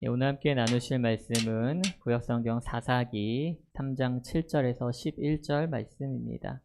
예, 오늘 함께 나누실 말씀은 구약성경 사사기 3장 7절에서 11절 말씀입니다.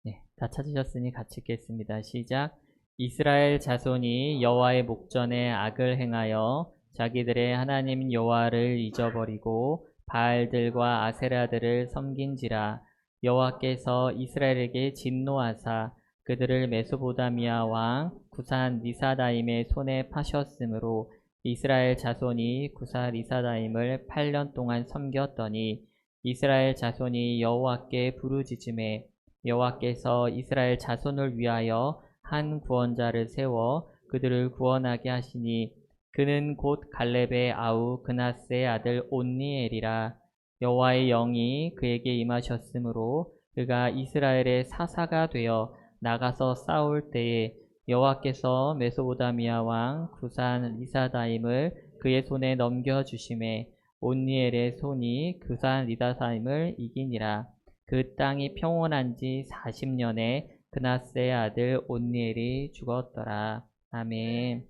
네, 다 찾으셨으니 같이 읽겠습니다. 시작. 이스라엘 자손이 여호와의 목전에 악을 행하여 자기들의 하나님 여호와를 잊어버리고 바알들과 아세라들을 섬긴지라. 여호와께서 이스라엘에게 진노하사 그들을 메소보다미아 왕 구산 리사다임의 손에 파셨으므로 이스라엘 자손이 구산 리사다임을 8년 동안 섬겼더니 이스라엘 자손이 여호와께 부르짖음에 여호와께서 이스라엘 자손을 위하여 한 구원자를 세워 그들을 구원하게 하시니 그는 곧 갈렙의 아우 그나스의 아들 온니엘이라. 여호와의 영이 그에게 임하셨으므로 그가 이스라엘의 사사가 되어 나가서 싸울 때에 여호와께서 메소보다미아 왕 구산 리사다임을 그의 손에 넘겨주심에 온니엘의 손이 구산 리사다임을 이기니라. 그 땅이 평온한 지 40년에 그나스의 아들 온니엘이 죽었더라. 아멘.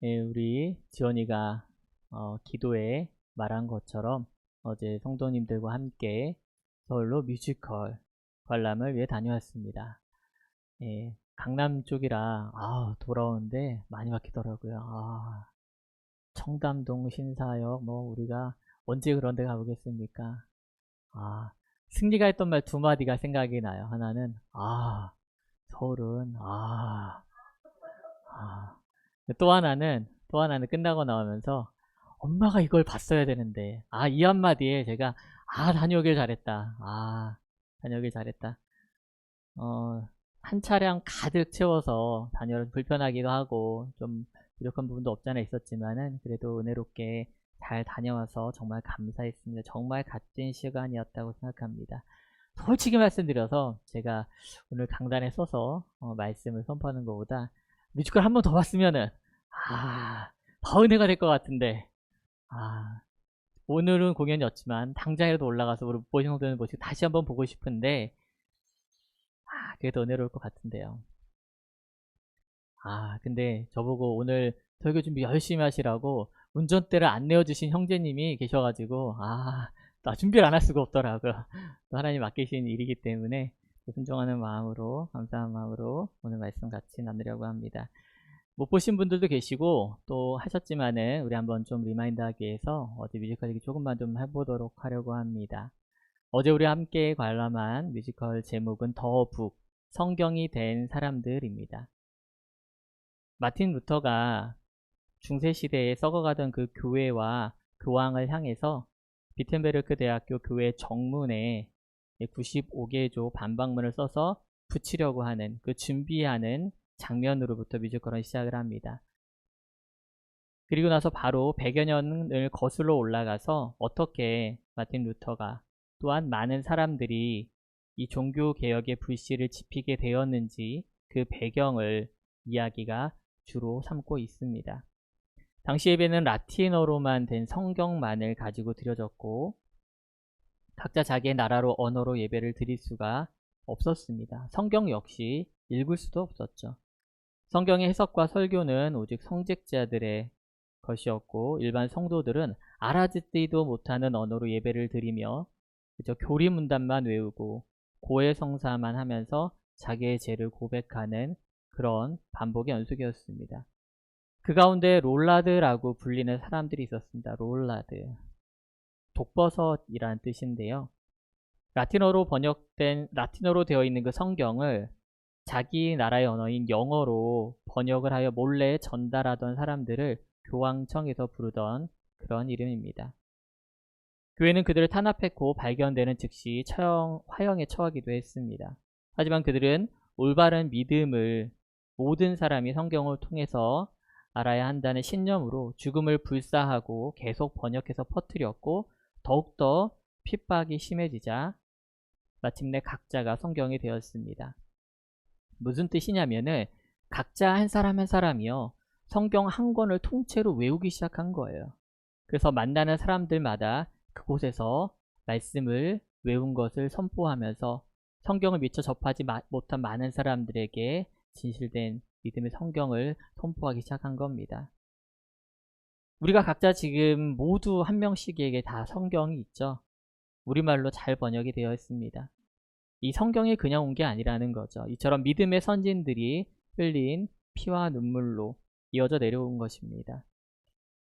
예, 우리 지원이가 기도에 말한 것처럼 어제 성도님들과 함께 서울로 뮤지컬 관람을 위해 다녀왔습니다. 예, 강남 쪽이라 돌아오는데 많이 막히더라고요. 청담동 신사역 우리가 언제 그런 데 가보겠습니까? 승리가 했던 말 두 마디가 생각이 나요. 하나는 서울은 또 하나는 끝나고 나오면서 엄마가 이걸 봤어야 되는데 이 한마디에 제가 다녀오길 잘했다. 다녀오길 잘했다. 한 차량 가득 채워서 다녀오면 불편하기도 하고 좀 부족한 부분도 없지 않아 있었지만은 그래도 은혜롭게 잘 다녀와서 정말 감사했습니다. 정말 값진 시간이었다고 생각합니다. 솔직히 말씀드려서 제가 오늘 강단에 써서 말씀을 선포하는 것보다 뮤지컬 한 번 더 봤으면은 더 은혜가 될 것 같은데 오늘은 공연이었지만 당장이라도 올라가서 우리 못 보신 성도는 보시고 다시 한번 보고 싶은데 그래도 은혜로울 것 같은데요. 근데 저보고 오늘 설교 준비 열심히 하시라고 운전대를 안 내어주신 형제님이 계셔가지고 나 준비를 안 할 수가 없더라고요. 또 하나님 맡기신 일이기 때문에 순종하는 마음으로 감사한 마음으로 오늘 말씀 같이 나누려고 합니다. 못 보신 분들도 계시고 또 하셨지만은 우리 한번 좀 리마인드 하기 위해서 어제 뮤지컬 얘기 조금만 좀 해보도록 하려고 합니다. 어제 우리 함께 관람한 뮤지컬 제목은 더 북, 성경이 된 사람들입니다. 마틴 루터가 중세시대에 썩어가던 그 교회와 그 왕을 향해서 비텐베르크 대학교 교회 정문에 95개조 반박문을 써서 붙이려고 하는 그 준비하는 장면으로부터 뮤지컬은 시작을 합니다. 그리고 나서 바로 100여 년을 거슬러 올라가서 어떻게 마틴 루터가 또한 많은 사람들이 이 종교개혁의 불씨를 지피게 되었는지 그 배경을 이야기가 주로 삼고 있습니다. 당시 예배는 라틴어로만 된 성경만을 가지고 드려졌고 각자 자기의 나라로 언어로 예배를 드릴 수가 없었습니다. 성경 역시 읽을 수도 없었죠. 성경의 해석과 설교는 오직 성직자들의 것이었고 일반 성도들은 알아듣지도 못하는 언어로 예배를 드리며 교리문단만 외우고 고해성사만 하면서 자기의 죄를 고백하는 그런 반복의 연속이었습니다. 그 가운데 롤라드라고 불리는 사람들이 있었습니다. 롤라드. 독버섯이란 뜻인데요. 라틴어로 되어 있는 그 성경을 자기 나라의 언어인 영어로 번역을 하여 몰래 전달하던 사람들을 교황청에서 부르던 그런 이름입니다. 교회는 그들을 탄압했고 발견되는 즉시 화형에 처하기도 했습니다. 하지만 그들은 올바른 믿음을 모든 사람이 성경을 통해서 알아야 한다는 신념으로 죽음을 불사하고 계속 번역해서 퍼뜨렸고 더욱더 핍박이 심해지자 마침내 각자가 성경이 되었습니다. 무슨 뜻이냐면은 각자 한 사람 한 사람이요 성경 한 권을 통째로 외우기 시작한 거예요. 그래서 만나는 사람들마다 그곳에서 말씀을 외운 것을 선포하면서 성경을 미처 접하지 못한 많은 사람들에게 진실된 믿음의 성경을 선포하기 시작한 겁니다. 우리가 각자 지금 모두 한 명씩에게 다 성경이 있죠. 우리말로 잘 번역이 되어 있습니다. 이 성경이 그냥 온 게 아니라는 거죠. 이처럼 믿음의 선진들이 흘린 피와 눈물로 이어져 내려온 것입니다.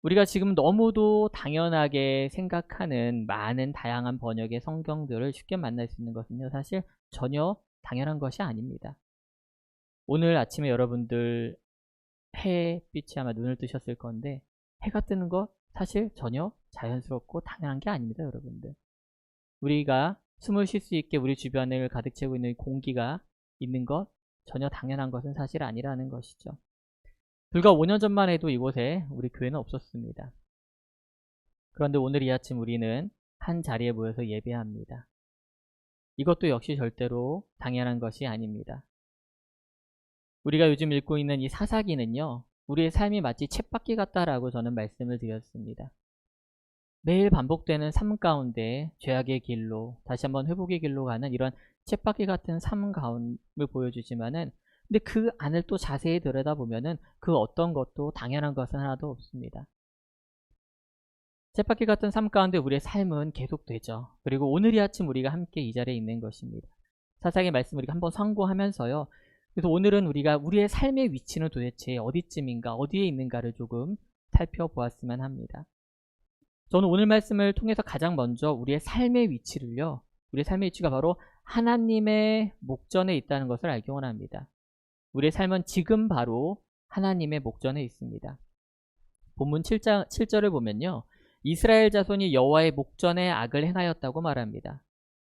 우리가 지금 너무도 당연하게 생각하는 많은 다양한 번역의 성경들을 쉽게 만날 수 있는 것은요, 사실 전혀 당연한 것이 아닙니다. 오늘 아침에 여러분들 햇빛이 아마 눈을 뜨셨을 건데, 해가 뜨는 것 사실 전혀 자연스럽고 당연한 게 아닙니다, 여러분들. 우리가 숨을 쉴 수 있게 우리 주변을 가득 채우고 있는 공기가 있는 것, 전혀 당연한 것은 사실 아니라는 것이죠. 불과 5년 전만 해도 이곳에 우리 교회는 없었습니다. 그런데 오늘 이 아침 우리는 한 자리에 모여서 예배합니다. 이것도 역시 절대로 당연한 것이 아닙니다. 우리가 요즘 읽고 있는 이 사사기는요, 우리의 삶이 마치 쳇바퀴 같다라고 저는 말씀을 드렸습니다. 매일 반복되는 삶 가운데 죄악의 길로, 다시 한번 회복의 길로 가는 이런 쳇바퀴 같은 삶 가운을 보여주지만은, 근데 그 안을 또 자세히 들여다보면은 그 어떤 것도 당연한 것은 하나도 없습니다. 쳇바퀴 같은 삶 가운데 우리의 삶은 계속되죠. 그리고 오늘 이 아침 우리가 함께 이 자리에 있는 것입니다. 사사기 말씀 우리가 한번 상고하면서요. 그래서 오늘은 우리가 우리의 삶의 위치는 도대체 어디쯤인가, 어디에 있는가를 조금 살펴보았으면 합니다. 저는 오늘 말씀을 통해서 가장 먼저 우리의 삶의 위치를요, 우리의 삶의 위치가 바로 하나님의 목전에 있다는 것을 알기 원합니다. 우리의 삶은 지금 바로 하나님의 목전에 있습니다. 본문 7절을 보면요, 이스라엘 자손이 여호와의 목전에 악을 행하였다고 말합니다.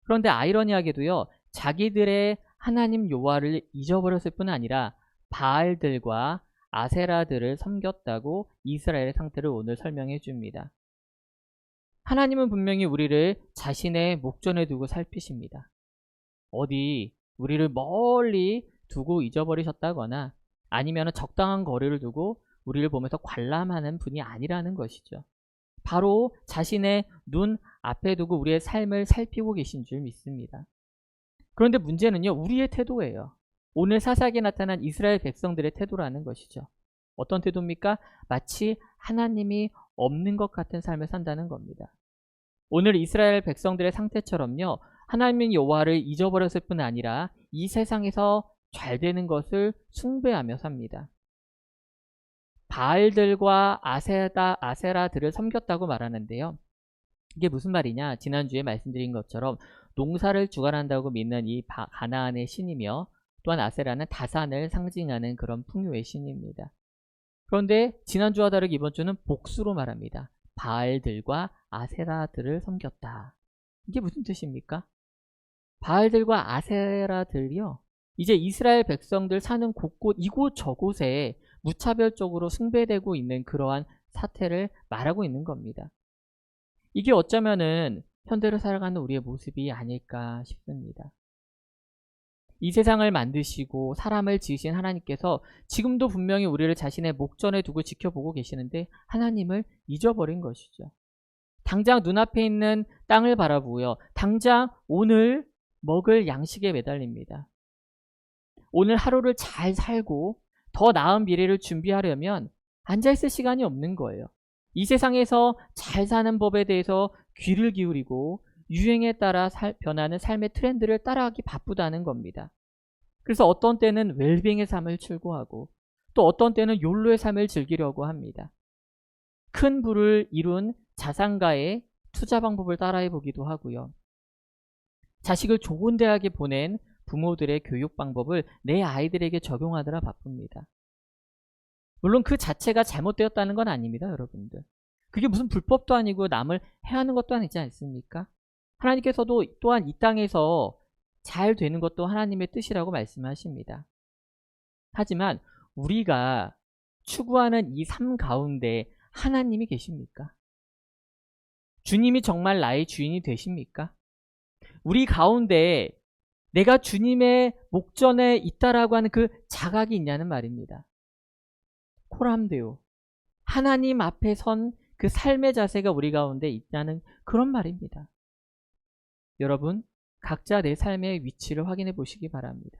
그런데 아이러니하게도요, 자기들의 하나님 여호와를 잊어버렸을 뿐 아니라 바알들과 아세라들을 섬겼다고 이스라엘의 상태를 오늘 설명해 줍니다. 하나님은 분명히 우리를 자신의 목전에 두고 살피십니다. 어디 우리를 멀리 두고 잊어버리셨다거나 아니면 적당한 거리를 두고 우리를 보면서 관람하는 분이 아니라는 것이죠. 바로 자신의 눈 앞에 두고 우리의 삶을 살피고 계신 줄 믿습니다. 그런데 문제는요, 우리의 태도예요. 오늘 사사기에 나타난 이스라엘 백성들의 태도라는 것이죠. 어떤 태도입니까? 마치 하나님이 없는 것 같은 삶을 산다는 겁니다. 오늘 이스라엘 백성들의 상태처럼요, 하나님 여호와를 잊어버렸을 뿐 아니라 이 세상에서 잘 되는 것을 숭배하며 삽니다. 바알들과 아세라들을 섬겼다고 말하는데요. 이게 무슨 말이냐? 지난주에 말씀드린 것처럼 농사를 주관한다고 믿는 이 가나안의 신이며, 또한 아세라는 다산을 상징하는 그런 풍요의 신입니다. 그런데 지난주와 다르게 이번 주는 복수로 말합니다. 바알들과 아세라들을 섬겼다. 이게 무슨 뜻입니까? 바알들과 아세라들이요, 이제 이스라엘 백성들 사는 곳곳 이곳저곳에 무차별적으로 숭배되고 있는 그러한 사태를 말하고 있는 겁니다. 이게 어쩌면은 현대를 살아가는 우리의 모습이 아닐까 싶습니다. 이 세상을 만드시고 사람을 지으신 하나님께서 지금도 분명히 우리를 자신의 목전에 두고 지켜보고 계시는데 하나님을 잊어버린 것이죠. 당장 눈앞에 있는 땅을 바라보고요, 당장 오늘 먹을 양식에 매달립니다. 오늘 하루를 잘 살고 더 나은 미래를 준비하려면 앉아있을 시간이 없는 거예요. 이 세상에서 잘 사는 법에 대해서 귀를 기울이고 유행에 따라 변하는 삶의 트렌드를 따라가기 바쁘다는 겁니다. 그래서 어떤 때는 웰빙의 삶을 추구하고 또 어떤 때는 욜로의 삶을 즐기려고 합니다. 큰 부를 이룬 자산가의 투자 방법을 따라해 보기도 하고요. 자식을 좋은 대학에 보낸 부모들의 교육 방법을 내 아이들에게 적용하느라 바쁩니다. 물론 그 자체가 잘못되었다는 건 아닙니다, 여러분들. 그게 무슨 불법도 아니고 남을 해하는 것도 아니지 않습니까? 하나님께서도 또한 이 땅에서 잘 되는 것도 하나님의 뜻이라고 말씀하십니다. 하지만 우리가 추구하는 이 삶 가운데 하나님이 계십니까? 주님이 정말 나의 주인이 되십니까? 우리 가운데 내가 주님의 목전에 있다라고 하는 그 자각이 있냐는 말입니다. 코람데오, 하나님 앞에 선 그 삶의 자세가 우리 가운데 있다는 그런 말입니다. 여러분, 각자 내 삶의 위치를 확인해 보시기 바랍니다.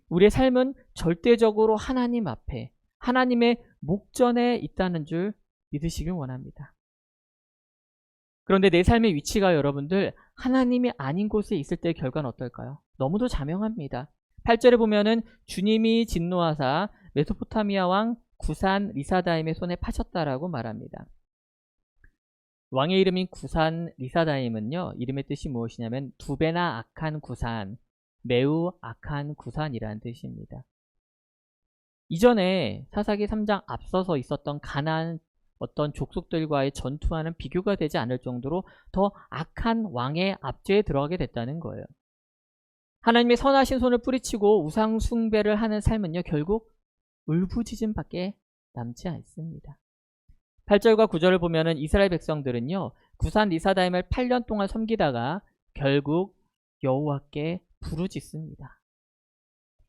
우리의 삶은 절대적으로 하나님 앞에, 하나님의 목전에 있다는 줄 믿으시길 원합니다. 그런데 내 삶의 위치가 여러분들 하나님이 아닌 곳에 있을 때의 결과는 어떨까요? 너무도 자명합니다. 8절에 보면은 주님이 진노하사 메소포타미아 왕 구산 리사다임의 손에 파셨다라고 말합니다. 왕의 이름인 구산 리사다임은요, 이름의 뜻이 무엇이냐면 두 배나 악한 구산, 매우 악한 구산이라는 뜻입니다. 이전에 사사기 3장 앞서서 있었던 가나안 어떤 족속들과의 전투와는 비교가 되지 않을 정도로 더 악한 왕의 압제에 들어가게 됐다는 거예요. 하나님의 선하신 손을 뿌리치고 우상 숭배를 하는 삶은요, 결국 울부짖음밖에 남지 않습니다. 8절과 9절을 보면은 이스라엘 백성들은요, 구산 리사다임을 8년 동안 섬기다가 결국 여호와께 부르짖습니다.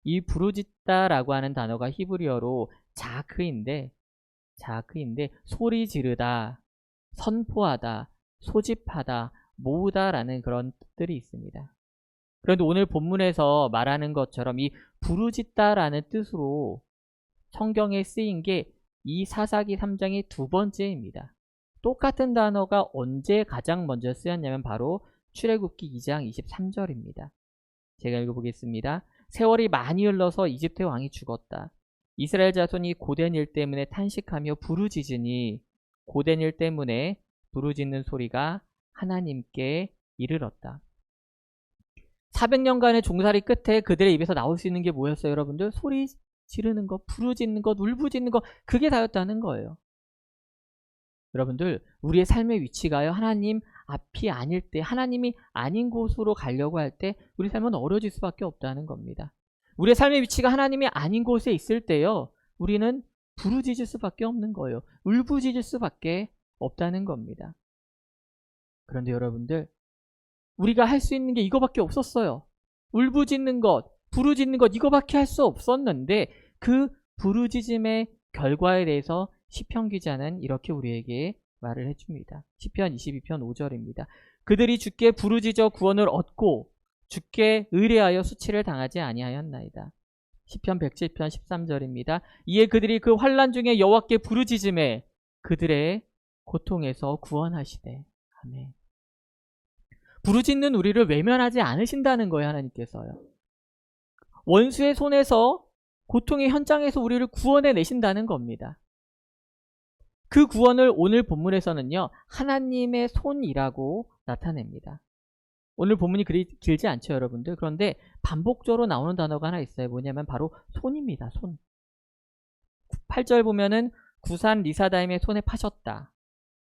이 부르짖다라고 하는 단어가 히브리어로 자크인데 소리 지르다, 선포하다, 소집하다, 모으다라는 그런 뜻들이 있습니다. 그런데 오늘 본문에서 말하는 것처럼 이 부르짖다라는 뜻으로 성경에 쓰인 게 이 사사기 3장의 두 번째입니다. 똑같은 단어가 언제 가장 먼저 쓰였냐면 바로 출애굽기 2장 23절입니다. 제가 읽어보겠습니다. 세월이 많이 흘러서 이집트의 왕이 죽었다. 이스라엘 자손이 고된 일 때문에 탄식하며 부르짖으니 고된 일 때문에 부르짖는 소리가 하나님께 이르렀다. 400년간의 종살이 끝에 그들의 입에서 나올 수 있는 게 뭐였어요, 여러분들? 소리 지르는 것, 부르짖는 것, 울부짖는 것, 그게 다였다는 거예요. 여러분들, 우리의 삶의 위치가요, 하나님 앞이 아닐 때, 하나님이 아닌 곳으로 가려고 할 때 우리 삶은 어려워질 수밖에 없다는 겁니다. 우리의 삶의 위치가 하나님이 아닌 곳에 있을 때요, 우리는 부르짖을 수밖에 없는 거예요. 울부짖을 수밖에 없다는 겁니다. 그런데 여러분들, 우리가 할 수 있는 게 이거밖에 없었어요. 울부짖는 것, 부르짖는 것, 이거밖에 할 수 없었는데 그 부르짖음의 결과에 대해서 시편 기자는 이렇게 우리에게 말을 해줍니다. 시편 22편 5절입니다. 그들이 주께 부르짖어 구원을 얻고 주께 의뢰하여 수치를 당하지 아니하였나이다. 시편 107편 13절입니다. 이에 그들이 그 환난 중에 여호와께 부르짖음에 그들의 고통에서 구원하시되. 아멘. 부르짖는 우리를 외면하지 않으신다는 거예요, 하나님께서요. 원수의 손에서 고통의 현장에서 우리를 구원해 내신다는 겁니다. 그 구원을 오늘 본문에서는요, 하나님의 손이라고 나타냅니다. 오늘 본문이 그리 길지 않죠, 여러분들. 그런데 반복적으로 나오는 단어가 하나 있어요. 뭐냐면 바로 손입니다. 손. 8절 보면은 구산 리사다임의 손에 파셨다.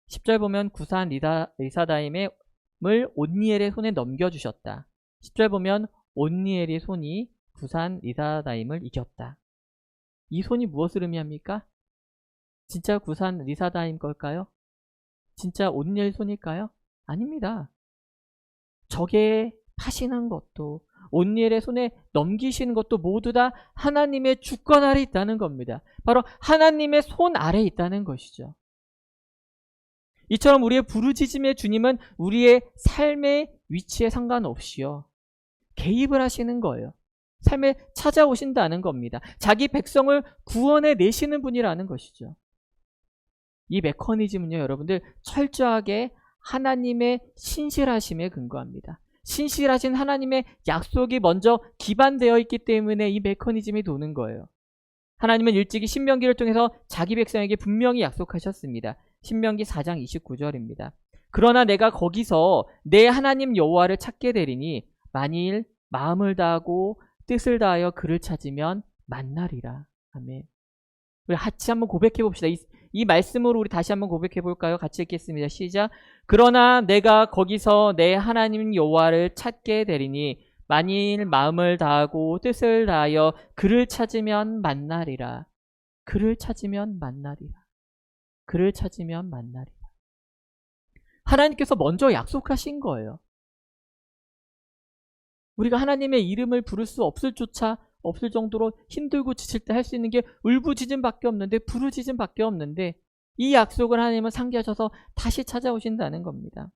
10절 보면 구산 리사다임을 온니엘의 손에 넘겨주셨다. 10절 보면 온니엘의 손이 구산 리사다임을 이겼다. 이 손이 무엇을 의미합니까? 진짜 구산 리사다임 걸까요? 진짜 온니엘 손일까요? 아닙니다. 적에 파시는 것도 온니엘의 손에 넘기시는 것도 모두 다 하나님의 주권 아래 있다는 겁니다. 바로 하나님의 손 아래 있다는 것이죠. 이처럼 우리의 부르짖음의 주님은 우리의 삶의 위치에 상관없이요, 개입을 하시는 거예요. 삶에 찾아오신다는 겁니다. 자기 백성을 구원해 내시는 분이라는 것이죠. 이 메커니즘은요, 여러분들 철저하게 하나님의 신실하심에 근거합니다. 신실하신 하나님의 약속이 먼저 기반되어 있기 때문에 이 메커니즘이 도는 거예요. 하나님은 일찍이 신명기를 통해서 자기 백성에게 분명히 약속하셨습니다. 신명기 4장 29절입니다. 그러나 내가 거기서 내 하나님 여호와를 찾게 되리니 만일 마음을 다하고 뜻을 다하여 그를 찾으면 만나리라. 아멘. 우리 같이 한번 고백해 봅시다. 이 말씀으로 우리 다시 한번 고백해 볼까요? 같이 읽겠습니다. 시작. 그러나 내가 거기서 내 하나님 여호와를 찾게 되리니 만일 마음을 다하고 뜻을 다하여 그를 찾으면 만나리라. 그를 찾으면 만나리라. 그를 찾으면 만나리라. 하나님께서 먼저 약속하신 거예요. 우리가 하나님의 이름을 부를 수 없을 정도로 힘들고 지칠 때 할 수 있는 게 울부짖음밖에 없는데, 부르짖음밖에 없는데, 이 약속을 하나님은 상기하셔서 다시 찾아오신다는 겁니다.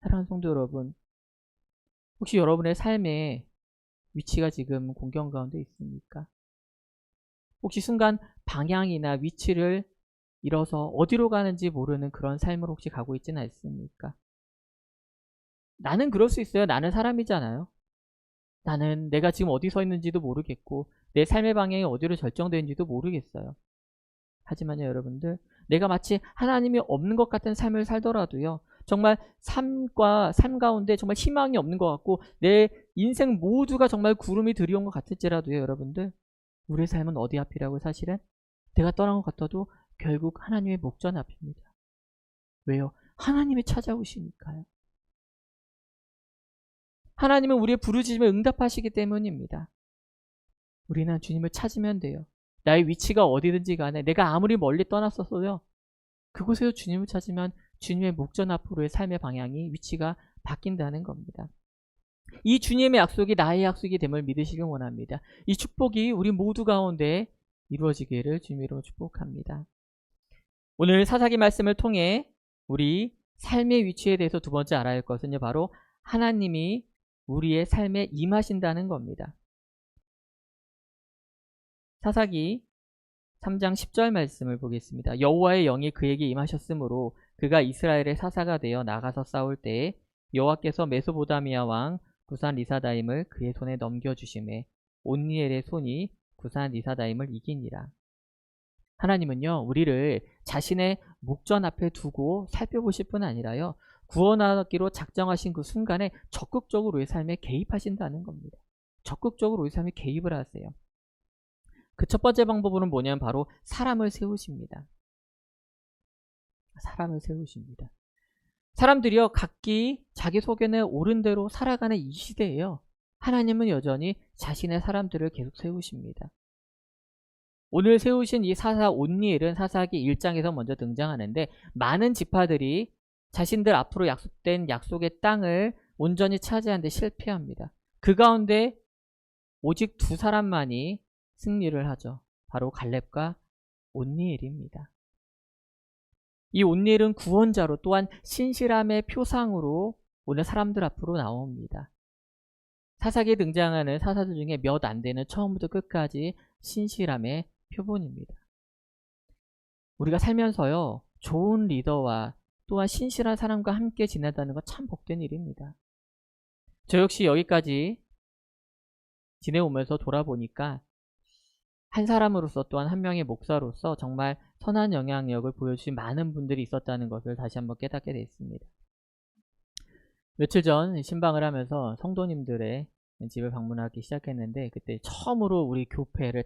사랑하는 성도 여러분, 혹시 여러분의 삶의 위치가 지금 공경 가운데 있습니까? 혹시 순간 방향이나 위치를 잃어서 어디로 가는지 모르는 그런 삶을 혹시 가고 있지는 않습니까? 나는 그럴 수 있어요. 나는 사람이잖아요. 나는 내가 지금 어디 서 있는지도 모르겠고 내 삶의 방향이 어디로 결정되는지도 모르겠어요. 하지만요, 여러분들, 내가 마치 하나님이 없는 것 같은 삶을 살더라도요, 정말 삶 가운데 정말 희망이 없는 것 같고 내 인생 모두가 정말 구름이 들이온 것 같을지라도요, 여러분들, 우리의 삶은 어디 앞이라고? 사실은 내가 떠난 것 같아도 결국 하나님의 목전 앞입니다. 왜요? 하나님이 찾아오시니까요. 하나님은 우리의 부르짖음에 응답하시기 때문입니다. 우리는 주님을 찾으면 돼요. 나의 위치가 어디든지 간에 내가 아무리 멀리 떠났었어요, 그곳에서 주님을 찾으면 주님의 목전 앞으로의 삶의 방향이, 위치가 바뀐다는 겁니다. 이 주님의 약속이 나의 약속이 됨을 믿으시길 원합니다. 이 축복이 우리 모두 가운데 이루어지기를 주님 이름으로 축복합니다. 오늘 사사기 말씀을 통해 우리 삶의 위치에 대해서 두 번째 알아야 할 것은 바로 하나님이 우리의 삶에 임하신다는 겁니다. 사사기 3장 10절 말씀을 보겠습니다. 여호와의 영이 그에게 임하셨으므로 그가 이스라엘의 사사가 되어 나가서 싸울 때에 여호와께서 메소보다미아 왕 구산 리사다임을 그의 손에 넘겨주심에 온니엘의 손이 구산 리사다임을 이기니라. 하나님은요, 우리를 자신의 목전 앞에 두고 살펴보실 뿐 아니라요, 구원하기로 작정하신 그 순간에 적극적으로 우리의 삶에 개입하신다는 겁니다. 적극적으로 우리 삶에 개입을 하세요. 그 첫 번째 방법은 뭐냐면 바로 사람을 세우십니다. 사람을 세우십니다. 사람들이요, 각기 자기 소견에 옳은 대로 살아가는 이 시대에요, 하나님은 여전히 자신의 사람들을 계속 세우십니다. 오늘 세우신 이 사사 온니엘은 사사기 1장에서 먼저 등장하는데, 많은 지파들이 자신들 앞으로 약속된 약속의 땅을 온전히 차지하는 데 실패합니다. 그 가운데 오직 두 사람만이 승리를 하죠. 바로 갈렙과 온니엘입니다. 이 온니엘은 구원자로, 또한 신실함의 표상으로 오늘 사람들 앞으로 나옵니다. 사사기에 등장하는 사사들 중에 몇 안 되는 처음부터 끝까지 신실함의 표본입니다. 우리가 살면서요, 좋은 리더와 또한 신실한 사람과 함께 지낸다는 건 참 복된 일입니다. 저 역시 여기까지 지내오면서 돌아보니까 한 사람으로서, 또한 한 명의 목사로서 정말 선한 영향력을 보여주신 많은 분들이 있었다는 것을 다시 한번 깨닫게 됐습니다. 며칠 전 신방을 하면서 성도님들의 집을 방문하기 시작했는데, 그때 처음으로 우리 교패를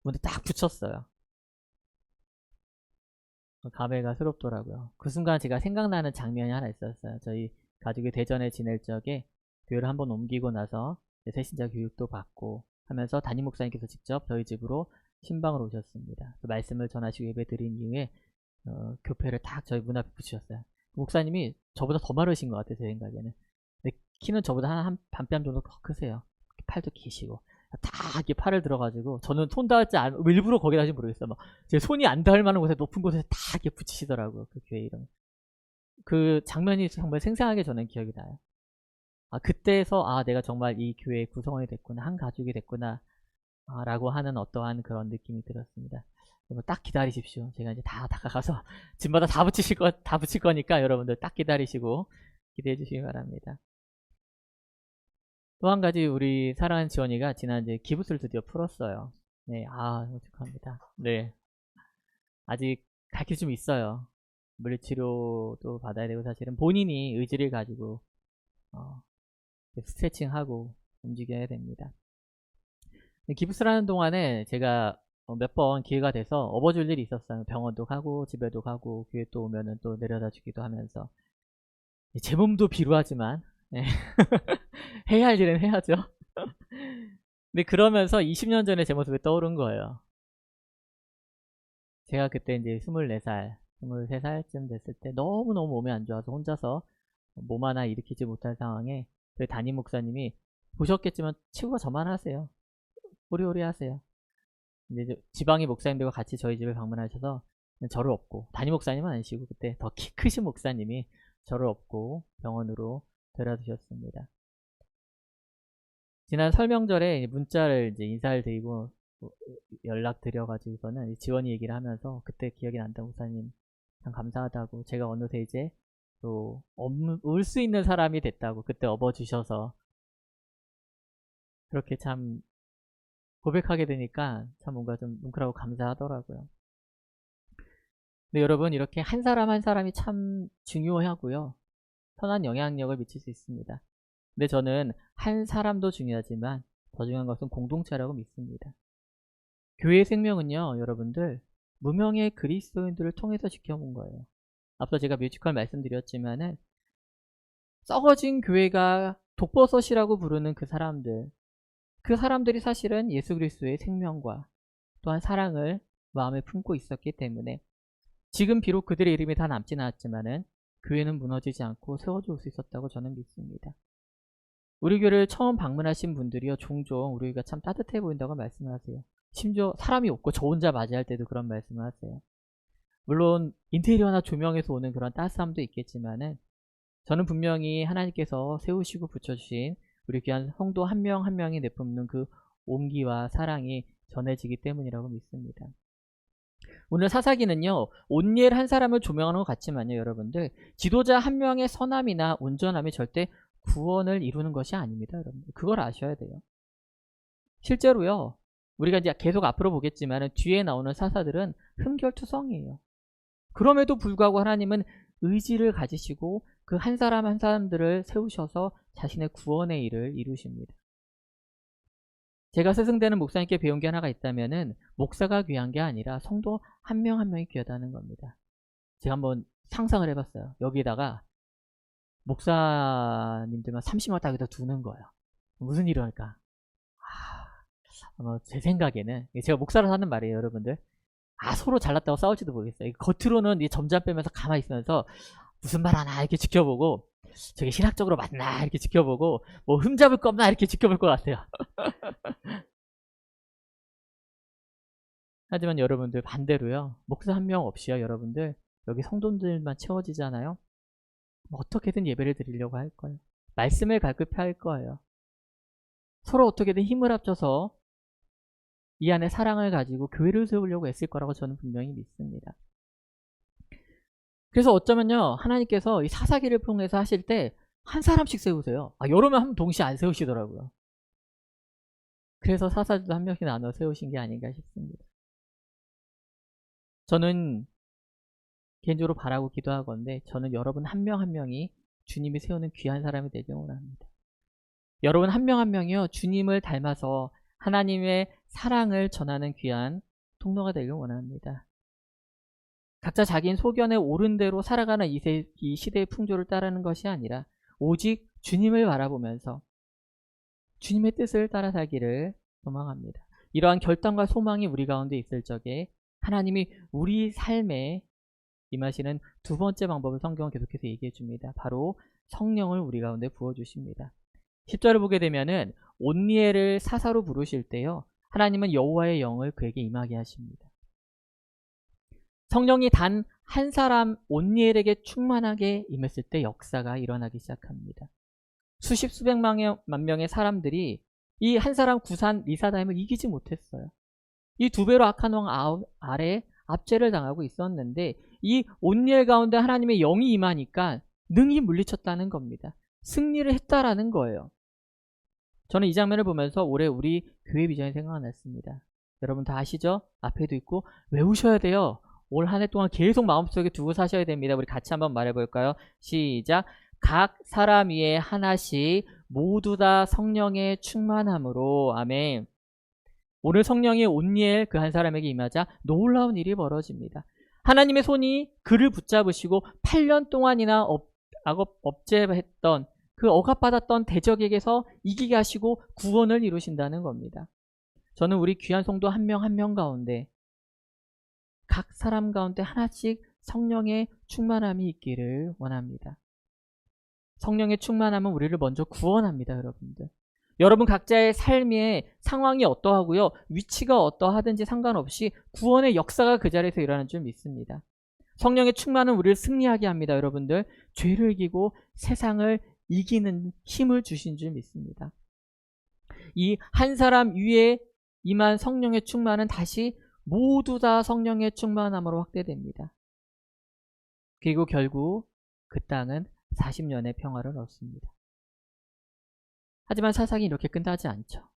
문에 딱 붙였어요. 감회가 새롭더라고요. 그 순간 제가 생각나는 장면이 하나 있었어요. 저희 가족이 대전에 지낼 적에 교회를 한번 옮기고 나서 새신자 교육도 받고 하면서 담임 목사님께서 직접 저희 집으로 신방을 오셨습니다. 그 말씀을 전하시고 예배 드린 이후에 교패를 딱 저희 문 앞에 붙이셨어요. 목사님이 저보다 더 마르신 것 같아요, 제 생각에는. 근데 키는 저보다 한 반뼘 정도 더 크세요. 팔도 기시고 다 이렇게 팔을 들어가지고, 저는 손 닿을지 일부러 거기다 하지 모르겠어요. 막 제 손이 안 닿을 만한 곳에, 높은 곳에 다 이렇게 붙이시더라고요, 그 교회 이름. 그 장면이 정말 생생하게 저는 기억이 나요. 그때에서 내가 정말 이 교회의 구성원이 됐구나, 한 가족이 됐구나 라고 하는 어떠한 그런 느낌이 들었습니다. 여러분 딱 기다리십시오. 제가 이제 다 다가가서 집마다 다 붙일 거니까 여러분들 딱 기다리시고 기대해 주시기 바랍니다. 또 한 가지, 우리 사랑하는 지원이가 지난주에 기부스를 드디어 풀었어요. 네, 축하합니다. 네, 아직 갈 길 좀 있어요. 물리치료도 받아야 되고, 사실은 본인이 의지를 가지고 스트레칭하고 움직여야 됩니다. 기부스를 하는 동안에 제가 몇 번 기회가 돼서 업어줄 일이 있었어요. 병원도 가고 집에도 가고 교회 또 오면은 또 내려다 주기도 하면서, 제 몸도 비루하지만 네. 해야 할 일은 해야죠. 근데 그러면서 20년 전에 제 모습이 떠오른 거예요. 제가 그때 이제 24살, 23살쯤 됐을 때 너무너무 몸이 안 좋아서 혼자서 몸 하나 일으키지 못한 상황에 저희 담임 목사님이, 보셨겠지만 치구가 저만 하세요. 오리오리 하세요. 이제 지방의 목사님들과 같이 저희 집을 방문하셔서 저를 업고, 담임 목사님은 아니시고 그때 더 키 크신 목사님이 저를 업고 병원으로 데려주셨습니다. 지난 설명절에 문자를 이제 인사를 드리고 연락 드려가지고서는 지원이 얘기를 하면서 그때 기억이 난다. 목사님 참 감사하다고. 제가 어느새 이제 또 울 수 있는 사람이 됐다고. 그때 업어주셔서 그렇게 참 고백하게 되니까 참 뭔가 좀 뭉클하고 감사하더라고요. 근데 여러분, 이렇게 한 사람 한 사람이 참 중요하고요. 선한 영향력을 미칠 수 있습니다. 근데 저는 한 사람도 중요하지만 더 중요한 것은 공동체라고 믿습니다. 교회의 생명은요, 여러분들, 무명의 그리스도인들을 통해서 지켜본 거예요. 앞서 제가 뮤지컬 말씀드렸지만은 썩어진 교회가 독버섯이라고 부르는 그 사람들이 사실은 예수 그리스도의 생명과 또한 사랑을 마음에 품고 있었기 때문에 지금 비록 그들의 이름이 다 남진 않았지만은 교회는 무너지지 않고 세워져 올 수 있었다고 저는 믿습니다. 우리 교회를 처음 방문하신 분들이요, 종종 우리 교회가 참 따뜻해 보인다고 말씀을 하세요. 심지어 사람이 없고 저 혼자 맞이할 때도 그런 말씀을 하세요. 물론 인테리어나 조명에서 오는 그런 따스함도 있겠지만은 저는 분명히 하나님께서 세우시고 붙여주신 우리 귀한 성도 한 명 한 명이 내뿜는 그 온기와 사랑이 전해지기 때문이라고 믿습니다. 오늘 사사기는요, 온니엘 한 사람을 조명하는 것 같지만요, 여러분들, 지도자 한 명의 선함이나 온전함이 절대 구원을 이루는 것이 아닙니다, 여러분들. 그걸 아셔야 돼요. 실제로요, 우리가 이제 계속 앞으로 보겠지만 뒤에 나오는 사사들은 흠결투성이에요. 그럼에도 불구하고 하나님은 의지를 가지시고 그 한 사람 한 사람들을 세우셔서 자신의 구원의 일을 이루십니다. 제가 스승되는 목사님께 배운 게 하나가 있다면은 목사가 귀한 게 아니라 성도 한 명 한 명이 귀하다는 겁니다. 제가 한번 상상을 해봤어요. 여기다가 목사님들만 30명 딱 여기다 두는 거예요. 무슨 일을 할까? 제 생각에는, 제가 목사로 하는 말이에요, 여러분들. 서로 잘났다고 싸울지도 모르겠어요. 겉으로는 점잖 빼면서 가만히 있으면서 무슨 말 하나 이렇게 지켜보고, 저게 신학적으로 맞나 이렇게 지켜보고, 뭐 흠잡을 거 없나 이렇게 지켜볼 것 같아요. 하지만 여러분들 반대로요, 목사 한 명 없이요, 여러분들 여기 성도들만 채워지잖아요. 뭐 어떻게든 예배를 드리려고 할 거예요. 말씀을 갈급할 거예요. 서로 어떻게든 힘을 합쳐서 이 안에 사랑을 가지고 교회를 세우려고 애쓸 거라고 저는 분명히 믿습니다. 그래서 어쩌면요, 하나님께서 이 사사기를 통해서 하실 때 한 사람씩 세우세요. 여러 명 한 번 동시에 안 세우시더라고요. 그래서 사사들도 한 명씩 나눠 세우신 게 아닌가 싶습니다. 저는 개인적으로 바라고 기도하건대 저는 여러분 한 명 한 명이 주님이 세우는 귀한 사람이 되길 원합니다. 여러분 한 명 한 명이요, 주님을 닮아서 하나님의 사랑을 전하는 귀한 통로가 되길 원합니다. 각자 자기인 소견에 옳은 대로 살아가는 이 시대의 풍조를 따르는 것이 아니라 오직 주님을 바라보면서 주님의 뜻을 따라 살기를 소망합니다. 이러한 결단과 소망이 우리 가운데 있을 적에 하나님이 우리 삶에 임하시는 두 번째 방법을 성경은 계속해서 얘기해 줍니다. 바로 성령을 우리 가운데 부어주십니다. 10절을 보게 되면은 온니엘을 사사로 부르실 때요, 하나님은 여호와의 영을 그에게 임하게 하십니다. 성령이 단 한 사람 온니엘에게 충만하게 임했을 때 역사가 일어나기 시작합니다. 수십 수백만 명의 사람들이 이 한 사람 구산 리사다임을 이기지 못했어요. 이 두 배로 악한 왕 아래 압제를 당하고 있었는데 이 온니엘 가운데 하나님의 영이 임하니까 능히 물리쳤다는 겁니다. 승리를 했다라는 거예요. 저는 이 장면을 보면서 올해 우리 교회 비전이 생각났습니다. 여러분 다 아시죠? 앞에도 있고 외우셔야 돼요. 올 한 해 동안 계속 마음속에 두고 사셔야 됩니다. 우리 같이 한번 말해볼까요? 시작. 각 사람 위에 하나씩 모두 다 성령의 충만함으로. 아멘. 오늘 성령이 온니엘 그 한 사람에게 임하자 놀라운 일이 벌어집니다. 하나님의 손이 그를 붙잡으시고 8년 동안이나 억제했던 그 억압받았던 대적에게서 이기게 하시고 구원을 이루신다는 겁니다. 저는 우리 귀한 성도 한 명 한 명 가운데 각 사람 가운데 하나씩 성령의 충만함이 있기를 원합니다. 성령의 충만함은 우리를 먼저 구원합니다, 여러분들. 여러분 각자의 삶의 상황이 어떠하고요, 위치가 어떠하든지 상관없이 구원의 역사가 그 자리에서 일어나는 줄 믿습니다. 성령의 충만은 우리를 승리하게 합니다, 여러분들. 죄를 이기고 세상을 이기는 힘을 주신 줄 믿습니다. 이 한 사람 위에 임한 성령의 충만은 다시 모두 다 성령의 충만함으로 확대됩니다. 그리고 결국 그 땅은 40년의 평화를 얻습니다. 하지만 사상이 이렇게 끝나지 않죠.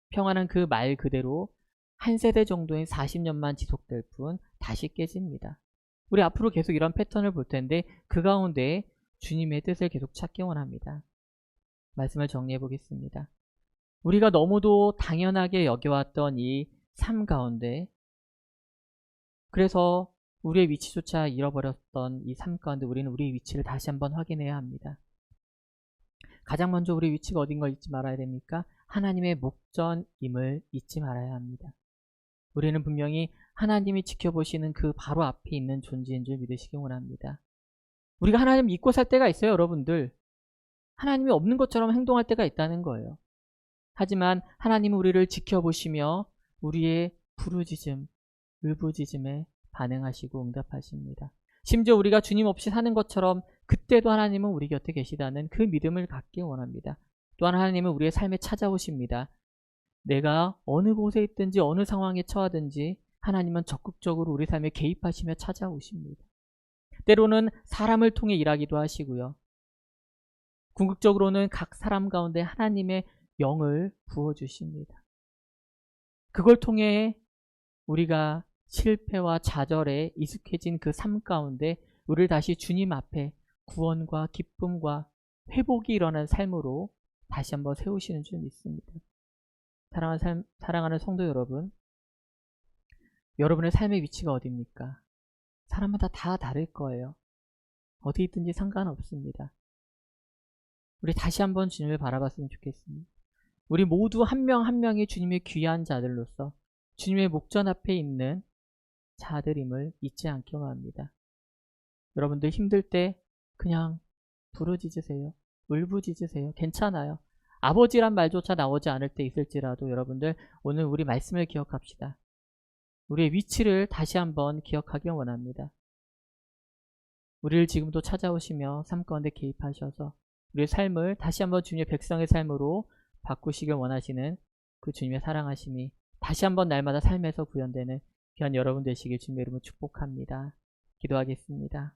평화는 그 말 그대로 한 세대 정도인 40년만 지속될 뿐 다시 깨집니다. 우리 앞으로 계속 이런 패턴을 볼 텐데 그 가운데 주님의 뜻을 계속 찾기 원합니다. 말씀을 정리해 보겠습니다. 우리가 너무도 당연하게 여겨왔던 이 삶 가운데, 그래서 우리의 위치조차 잃어버렸던 이 삶 가운데 우리는 우리의 위치를 다시 한번 확인해야 합니다. 가장 먼저 우리 위치가 어딘 걸 잊지 말아야 됩니까? 하나님의 목전임을 잊지 말아야 합니다. 우리는 분명히 하나님이 지켜보시는 그 바로 앞에 있는 존재인 줄 믿으시기 원합니다. 우리가 하나님 믿고 살 때가 있어요, 여러분들. 하나님이 없는 것처럼 행동할 때가 있다는 거예요. 하지만 하나님은 우리를 지켜보시며 우리의 부르짖음, 울부짖음에 반응하시고 응답하십니다. 심지어 우리가 주님 없이 사는 것처럼 그때도 하나님은 우리 곁에 계시다는 그 믿음을 갖기 원합니다. 또한 하나님은 우리의 삶에 찾아오십니다. 내가 어느 곳에 있든지 어느 상황에 처하든지 하나님은 적극적으로 우리 삶에 개입하시며 찾아오십니다. 때로는 사람을 통해 일하기도 하시고요. 궁극적으로는 각 사람 가운데 하나님의 영을 부어주십니다. 그걸 통해 우리가 실패와 좌절에 익숙해진 그 삶 가운데 우리를 다시 주님 앞에 구원과 기쁨과 회복이 일어난 삶으로 다시 한번 세우시는 줄 믿습니다. 사랑하는 성도 여러분, 여러분의 삶의 위치가 어디입니까? 사람마다 다 다를 거예요. 어디 있든지 상관없습니다. 우리 다시 한번 주님을 바라봤으면 좋겠습니다. 우리 모두 한 명 한 명이 주님의 귀한 자들로서 주님의 목전 앞에 있는 자들임을 잊지 않기 원합니다. 여러분들 힘들 때 그냥 부르짖으세요. 울부짖으세요. 괜찮아요. 아버지란 말조차 나오지 않을 때 있을지라도 여러분들 오늘 우리 말씀을 기억합시다. 우리의 위치를 다시 한번 기억하기 원합니다. 우리를 지금도 찾아오시며 삶 가운데 개입하셔서 우리의 삶을 다시 한번 주님의 백성의 삶으로 바꾸시길 원하시는 그 주님의 사랑하심이 다시 한번 날마다 삶에서 구현되는 귀한 여러분 되시길 주님의 이름으로 축복합니다. 기도하겠습니다.